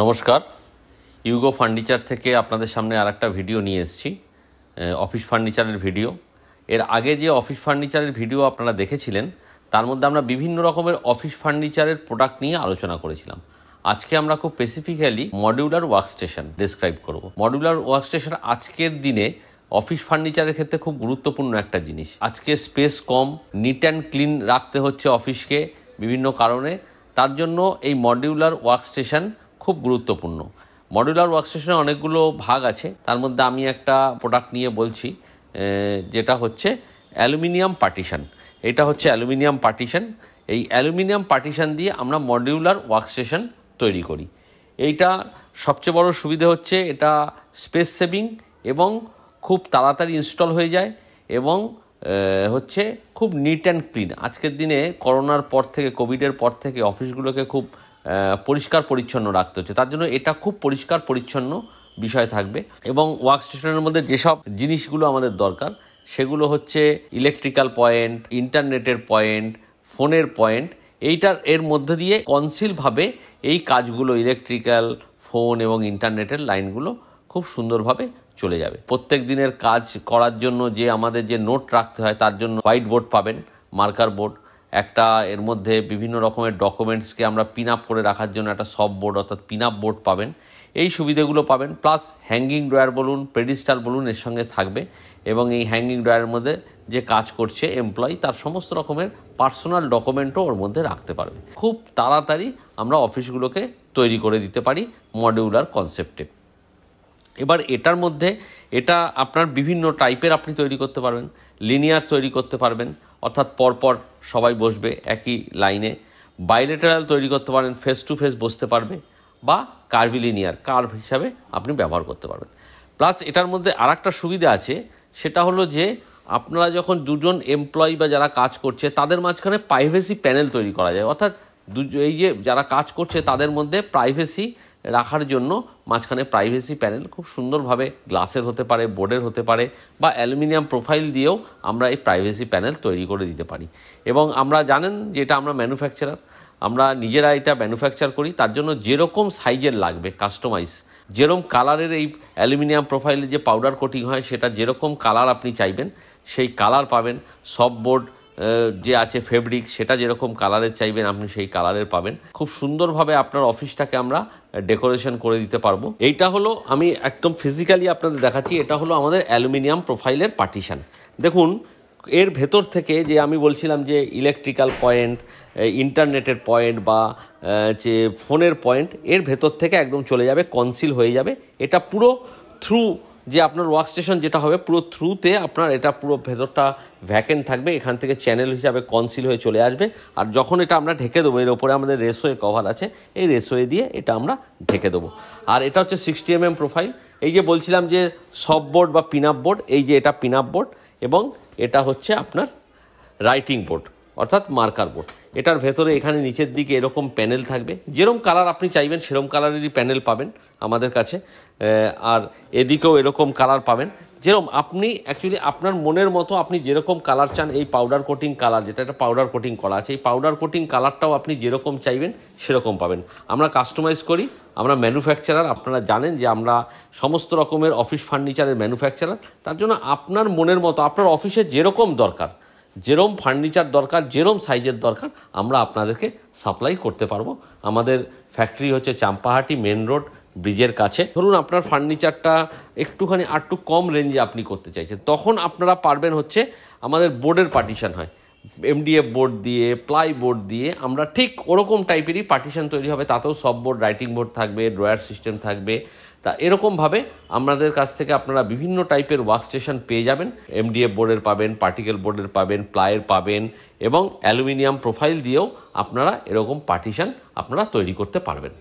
নমস্কার, you go furniture থেকে আপনাদের সামনে আরেকটা ভিডিও নিয়ে এসেছি, অফিস ফার্নিচারের ভিডিও। এর আগে যে অফিস ফার্নিচারের ভিডিও আপনারা দেখেছিলেন তার মধ্যে আমরা বিভিন্ন রকমের অফিস ফার্নিচারের প্রোডাক্ট নিয়ে আলোচনা করেছিলাম। আজকে আমরা খুব স্পেসিফিক্যালি মডিউলার ওয়ার্কস্টেশন ডিসক্রাইব করব। মডিউলার ওয়ার্কস্টেশন আজকের দিনে অফিস ফার্নিচারের ক্ষেত্রে খুব গুরুত্বপূর্ণ একটা জিনিস। আজকে space com, neat and clean রাখতে হচ্ছে অফিসকে বিভিন্ন কারণে, তার জন্য এই মডিউলার ওয়ার্কস্টেশন খুব গুরুত্বপূর্ণ। মডিউলার ওয়ার্কস্টেশনে অনেকগুলো ভাগ আছে, তার মধ্যে আমি একটা প্রোডাক্ট নিয়ে বলছি যেটা হচ্ছে অ্যালুমিনিয়াম পার্টিশন। এটা হচ্ছে অ্যালুমিনিয়াম পার্টিশন। এই অ্যালুমিনিয়াম পার্টিশন দিয়ে আমরা মডিউলার ওয়ার্কস্টেশন তৈরি করি। এইটা সবচেয়ে বড় সুবিধে হচ্ছে এটা স্পেস সেভিং এবং খুব তাড়াতাড়ি ইনস্টল হয়ে যায় এবং হচ্ছে খুব নিট অ্যান্ড ক্লিন। আজকের দিনে করোনার পর থেকে, কোভিডের পর থেকে অফিসগুলোকে খুব পরিষ্কার পরিচ্ছন্ন রাখতে হচ্ছে, তার জন্য এটা খুব পরিষ্কার পরিচ্ছন্ন বিষয় থাকবে। এবং ওয়ার্কস্টেশনের মধ্যে যেসব জিনিসগুলো আমাদের দরকার সেগুলো হচ্ছে ইলেকট্রিক্যাল পয়েন্ট, ইন্টারনেটের পয়েন্ট, ফোনের পয়েন্ট। এর মধ্যে দিয়ে কনসিলভাবে এই কাজগুলো, ইলেকট্রিক্যাল, ফোন এবং ইন্টারনেটের লাইনগুলো খুব সুন্দরভাবে চলে যাবে। প্রত্যেক দিনের কাজ করার জন্য যে আমাদের যে নোট রাখতে হয় তার জন্য হোয়াইট বোর্ড পাবেন, মার্কার বোর্ড একটা, এর মধ্যে বিভিন্ন রকমের ডকুমেন্টসকে আমরা পিন আপ করে রাখার জন্য একটা সফট বোর্ড অর্থাৎ পিন আপ বোর্ড পাবেন। এই সুবিধাগুলো পাবেন। প্লাস হ্যাঙ্গিং ড্রয়ার বলুন, পেডিস্টাল বলুন এর সঙ্গে থাকবে এবং এই হ্যাঙ্গিং ড্রয়ারের মধ্যে যে কাজ করছে এমপ্লয়ি তার সমস্ত রকমের পার্সোনাল ডকুমেন্টও ওর মধ্যে রাখতে পারবে। খুব তাড়াতাড়ি আমরা অফিসগুলোকে তৈরি করে দিতে পারি মডিউলার কনসেপ্টে। এবার এটার মধ্যে এটা আপনার বিভিন্ন টাইপের আপনি তৈরি করতে পারবেন। লিনিয়ার তৈরি করতে পারবেন, অর্থাৎ পরপর সবাই বসবে একই লাইনে। বাইলেটারাল তৈরি করতে পারেন, ফেস টু ফেস বসতে পারবে, বা কার্ভিলিনিয়ার কার্ভ হিসাবে আপনি ব্যবহার করতে পারবেন। প্লাস এটার মধ্যে আর একটা সুবিধা আছে, সেটা হলো যে আপনারা যখন দুজন এমপ্লয়ি বা যারা কাজ করছে তাদের মাঝখানে প্রাইভেসি প্যানেল তৈরি করা যায়, অর্থাৎ এই যে যারা কাজ করছে তাদের মধ্যে প্রাইভেসি রাখার জন্য মাঝখানে প্রাইভেসি প্যানেল খুব সুন্দরভাবে গ্লাসের হতে পারে, বোর্ডের হতে পারে, বা অ্যালুমিনিয়াম প্রোফাইল দিয়েও আমরা এই প্রাইভেসি প্যানেল তৈরি করে দিতে পারি। এবং আমরা জানেন যে এটা আমরা ম্যানুফ্যাকচারার, আমরা নিজেরা এটা ম্যানুফ্যাকচার করি, তার জন্য যেরকম সাইজের লাগবে কাস্টমাইজ, যেরকম কালারের এই অ্যালুমিনিয়াম প্রোফাইলে যে পাউডার কোটিং হয় সেটা যেরকম কালার আপনি চাইবেন সেই কালার পাবেন। সফট বোর্ড যে আছে ফেব্রিক, সেটা যেরকম কালারের চাইবেন আপনি সেই কালারের পাবেন। খুব সুন্দরভাবে আপনার অফিসটাকে আমরা ডেকোরেশন করে দিতে পারবো। এইটা হলো, আমি একদম ফিজিক্যালি আপনাদের দেখাচ্ছি, এটা হলো আমাদের অ্যালুমিনিয়াম প্রোফাইলের পার্টিশন। দেখুন এর ভেতর থেকে যে আমি বলছিলাম যে ইলেকট্রিক্যাল পয়েন্ট, ইন্টারনেটের পয়েন্ট বা যে ফোনের পয়েন্ট, এর ভেতর থেকে একদম চলে যাবে, কনসিল হয়ে যাবে। এটা পুরো থ্রু যে আপনার ওয়ার্কস্টেশন যেটা হবে পুরো থ্রুতে আপনার এটা পুরো ভেতরটা ভ্যাকেন্ট থাকবে, এখান থেকে চ্যানেল হিসাবে কনসিল হয়ে চলে আসবে। আর যখন এটা আমরা ঢেকে দেবো, এর ওপরে আমাদের রেসওয়ে কভার আছে, এই রেসওয়ে দিয়ে এটা আমরা ঢেকে দেবো। আর এটা হচ্ছে 60mm প্রোফাইল। এই যে বলছিলাম যে সফট বোর্ড বা পিন আপ বোর্ড, এই যে এটা পিন আপ বোর্ড এবং এটা হচ্ছে আপনার রাইটিং বোর্ড অর্থাৎ মার্কার বোর্ড। এটার ভেতরে এখানে নিচের দিকে এরকম প্যানেল থাকবে, যেরকম কালার আপনি চাইবেন সেরকম কালারেরই প্যানেল পাবেন আমাদের কাছে। আর এদিকেও এরকম কালার পাবেন, যেরকম আপনি অ্যাকচুয়ালি আপনার মনের মতো আপনি যেরকম কালার চান, এই পাউডার কোটিং কালার, যেটা একটা পাউডার কোটিং করা আছে, এই পাউডার কোটিং কালারটাও আপনি যেরকম চাইবেন সেরকম পাবেন। আমরা কাস্টমাইজ করি, আমরা ম্যানুফ্যাকচারার, আপনারা জানেন যে আমরা সমস্ত রকমের অফিস ফার্নিচারের ম্যানুফ্যাকচারার। তার জন্য আপনার মনের মতো, আপনার অফিসে যেরকম দরকার, যেরকম ফার্নিচার দরকার, যেরকম সাইজের দরকার, আমরা আপনাদেরকে সাপ্লাই করতে পারবো। আমাদের ফ্যাক্টরি হচ্ছে চাম্পাহাটি মেন রোড ব্রিজের কাছে। ধরুন আপনার ফার্নিচারটা একটুখানি আরটু কম রেঞ্জে আপনি করতে চাইছেন, তখন আপনারা পারবেন হচ্ছে আমাদের বোর্ডের পার্টিশন হয়, MDF বোর্ড দিয়ে, প্লাই বোর্ড দিয়ে আমরা ঠিক ওরকম টাইপেরই পার্টিশন তৈরি হবে। তাতেও সফট বোর্ড, রাইটিং বোর্ড থাকবে, ড্রয়ার সিস্টেম থাকবে। তা এরকমভাবে আমাদের কাছ থেকে আপনারা বিভিন্ন টাইপের ওয়ার্কস্টেশন পেয়ে যাবেন। MDF বোর্ডের পাবেন, পার্টিকেল বোর্ডের পাবেন, প্লাইয়ের পাবেন এবং অ্যালুমিনিয়াম প্রোফাইল দিয়েও আপনারা এরকম পার্টিশন আপনারা তৈরি করতে পারবেন।